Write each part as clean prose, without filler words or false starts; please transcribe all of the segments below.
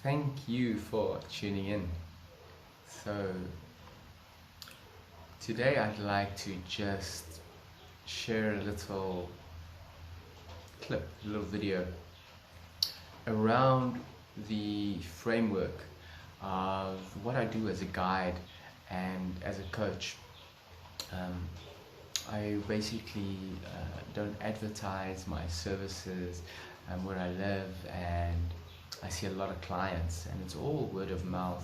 Thank you for tuning in. So, today I'd like to just share a little clip, a little video around the framework of what I do as a guide and as a coach. I basically don't advertise my services where I live, and I see a lot of clients, and it's all word of mouth.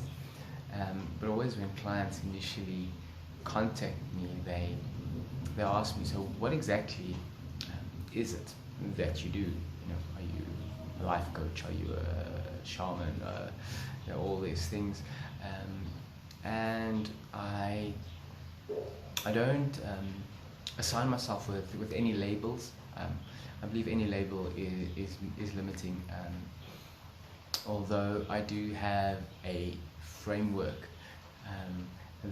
But always when clients initially contact me, they ask me, so what exactly is it that you do? Are you a life coach? Are you a shaman? All these things, and I don't assign myself with any labels. I believe any label is limiting. Although I do have a framework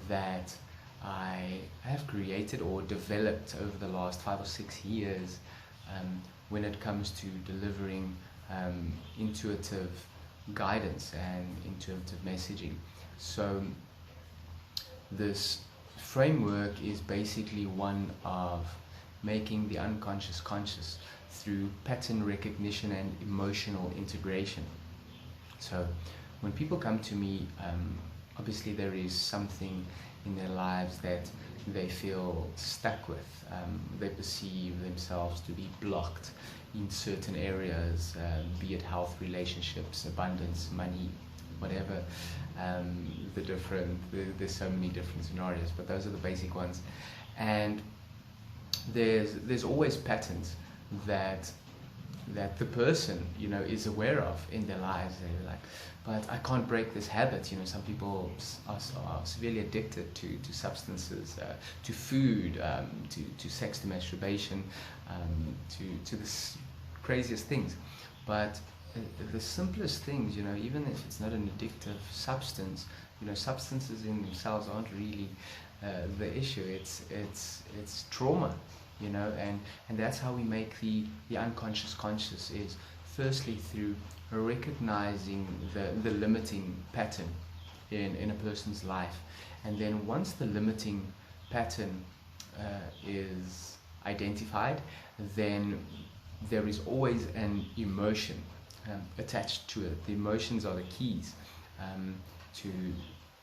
that I have created or developed over the last 5 or 6 years when it comes to delivering intuitive guidance and intuitive messaging. So this framework is basically one of making the unconscious conscious through pattern recognition and emotional integration. So when people come to me, obviously there is something in their lives that they feel stuck with. They perceive themselves to be blocked in certain areas, be it health, relationships, abundance, money, whatever. There's so many different scenarios, but those are the basic ones. And there's always patterns that the person is aware of in their lives. They're like, but I can't break this habit. Some people are severely addicted to substances, to food, to sex, to masturbation, to the craziest things. But the simplest things, even if it's not an addictive substance, substances in themselves aren't really the issue. It's trauma. And that's how we make the unconscious conscious, is firstly through recognizing the limiting pattern in a person's life. And then once the limiting pattern is identified, then there is always an emotion attached to it. The emotions are the keys to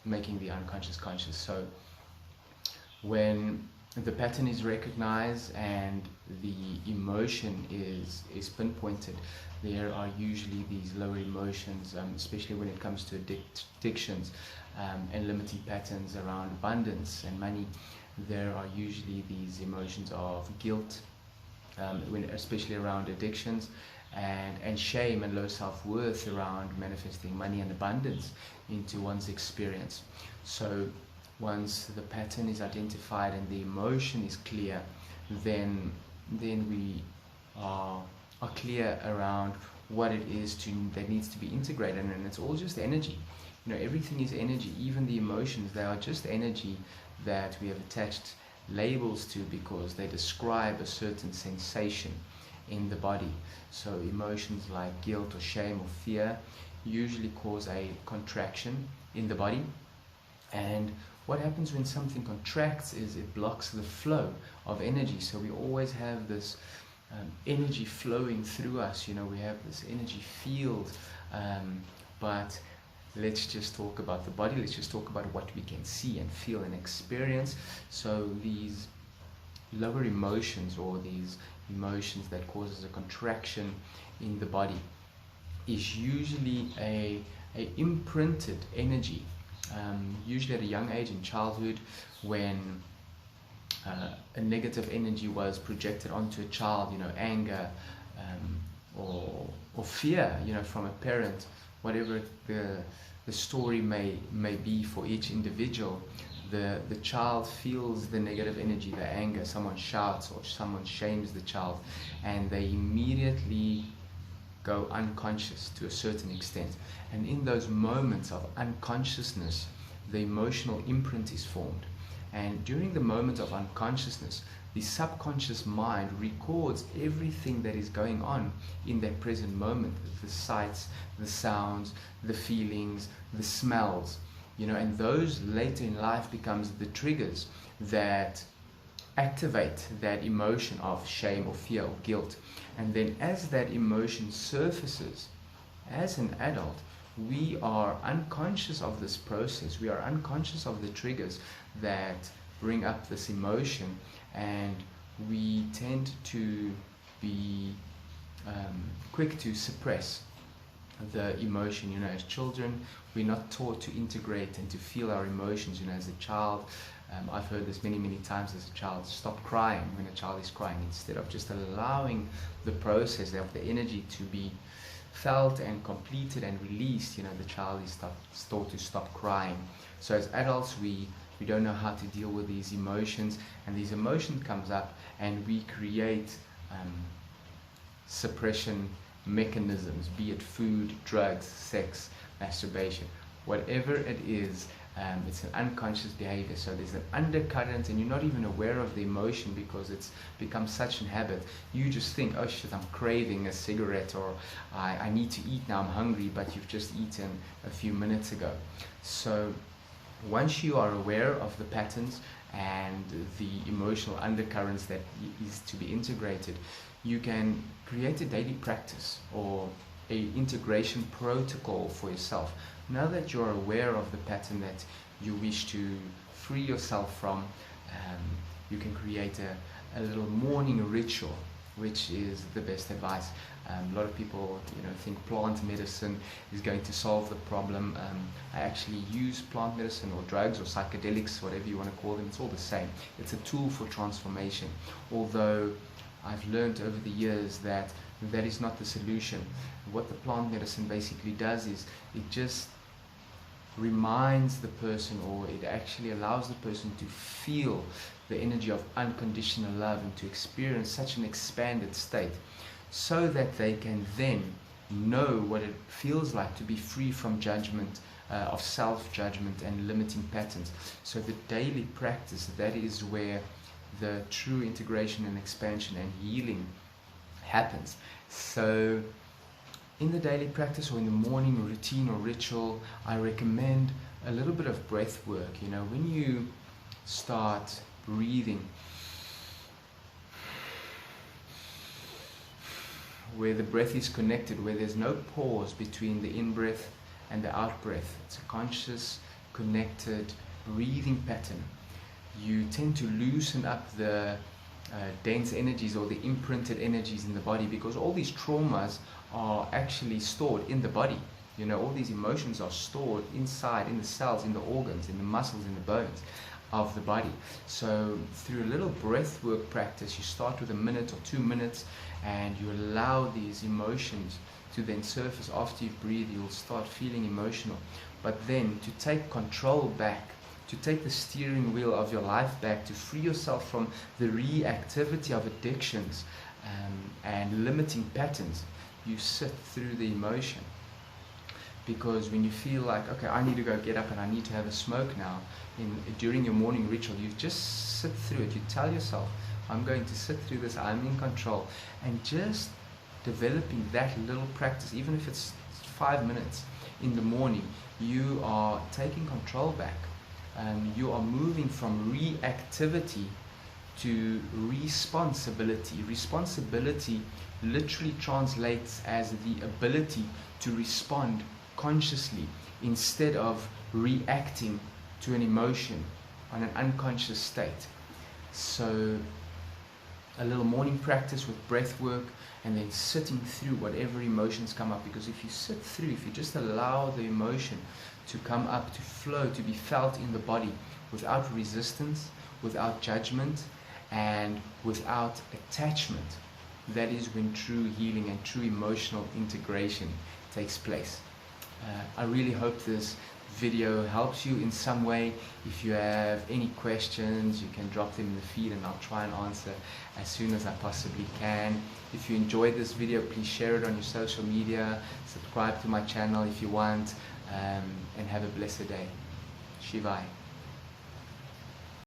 making the unconscious conscious. So when the pattern is recognized and the emotion is pinpointed, there are usually these lower emotions, especially when it comes to addictions and limiting patterns around abundance and money. There are usually these emotions of guilt, especially around addictions, and shame and low self-worth around manifesting money and abundance into one's experience. So once the pattern is identified and the emotion is clear, then we are clear around what it is that needs to be integrated, and it's all just energy. Everything is energy. Even the emotions, they are just energy that we have attached labels to because they describe a certain sensation in the body. So emotions like guilt or shame or fear usually cause a contraction in the body. And what happens when something contracts is it blocks the flow of energy. So we always have this energy flowing through us. We have this energy field. But let's just talk about the body. Let's just talk about what we can see and feel and experience. So these lower emotions, or these emotions that causes a contraction in the body, is usually a imprinted energy. Usually at a young age in childhood, when a negative energy was projected onto a child, anger or fear, from a parent, whatever the story may be for each individual, the child feels the negative energy, the anger. Someone shouts or someone shames the child, and they immediately go unconscious to a certain extent. And in those moments of unconsciousness, the emotional imprint is formed. And during the moment of unconsciousness, the subconscious mind records everything that is going on in that present moment, the sights, the sounds, the feelings, the smells, you know, and those later in life becomes the triggers that activate that emotion of shame or fear or guilt. And then as that emotion surfaces as an adult, we are unconscious of this process. We are unconscious of the triggers that bring up this emotion, and we tend to be quick to suppress the emotion. You know, as children, we're not taught to integrate and to feel our emotions. You know, as a child, I've heard this many times as a child: stop crying when a child is crying, instead of just allowing the process of the energy to be felt and completed and released. You know, the child is taught to stop crying. So as adults, we don't know how to deal with these emotions, and these emotions comes up and we create suppression mechanisms, be it food, drugs, sex, masturbation, whatever it is. It's an unconscious behavior. So there's an undercurrent and you're not even aware of the emotion because it's become such a habit. You just think, oh shit, I'm craving a cigarette, or I need to eat now, I'm hungry, but you've just eaten a few minutes ago. So once you are aware of the patterns and the emotional undercurrents that is to be integrated, you can create a daily practice or a integration protocol for yourself. Now that you're aware of the pattern that you wish to free yourself from, you can create a little morning ritual, which is the best advice. A lot of people, you know, think plant medicine is going to solve the problem. I actually use plant medicine or drugs or psychedelics, whatever you want to call them. It's all the same. It's a tool for transformation. Although I've learned over the years that that is not the solution. What the plant medicine basically does is it just reminds the person, or it actually allows the person to feel the energy of unconditional love and to experience such an expanded state, so that they can then know what it feels like to be free from judgment, of self-judgment and limiting patterns. So the daily practice, that is where the true integration and expansion and healing happens. So in the daily practice or in the morning routine or ritual, I recommend a little bit of breath work. You know, when you start breathing, where the breath is connected, where there's no pause between the in-breath and the out-breath. It's a conscious, connected breathing pattern. You tend to loosen up the dense energies or the imprinted energies in the body, because all these traumas are actually stored in the body. You know, all these emotions are stored inside, in the cells, in the organs, in the muscles, in the bones of the body. So through a little breath work practice, you start with 1 minute or 2 minutes, and you allow these emotions to then surface. After you breathe, you'll start feeling emotional. But then to take control back, to take the steering wheel of your life back, to free yourself from the reactivity of addictions and limiting patterns, you sit through the emotion. Because when you feel like, okay, I need to go get up and I need to have a smoke now, during your morning ritual, you just sit through it. You tell yourself, I'm going to sit through this, I'm in control. And just developing that little practice, even if it's 5 minutes in the morning, you are taking control back. You are moving from reactivity to responsibility. Responsibility literally translates as the ability to respond consciously instead of reacting to an emotion on an unconscious state. So a little morning practice with breath work, and then sitting through whatever emotions come up. Because if you sit through, if you just allow the emotion to come up, to flow, to be felt in the body without resistance, without judgment, and without attachment, that is when true healing and true emotional integration takes place. I really hope this video helps you in some way. If you have any questions, you can drop them in the feed and I'll try and answer as soon as I possibly can. If you enjoyed this video, please share it on your social media, subscribe to my channel if you want, and have a blessed day. Shivai.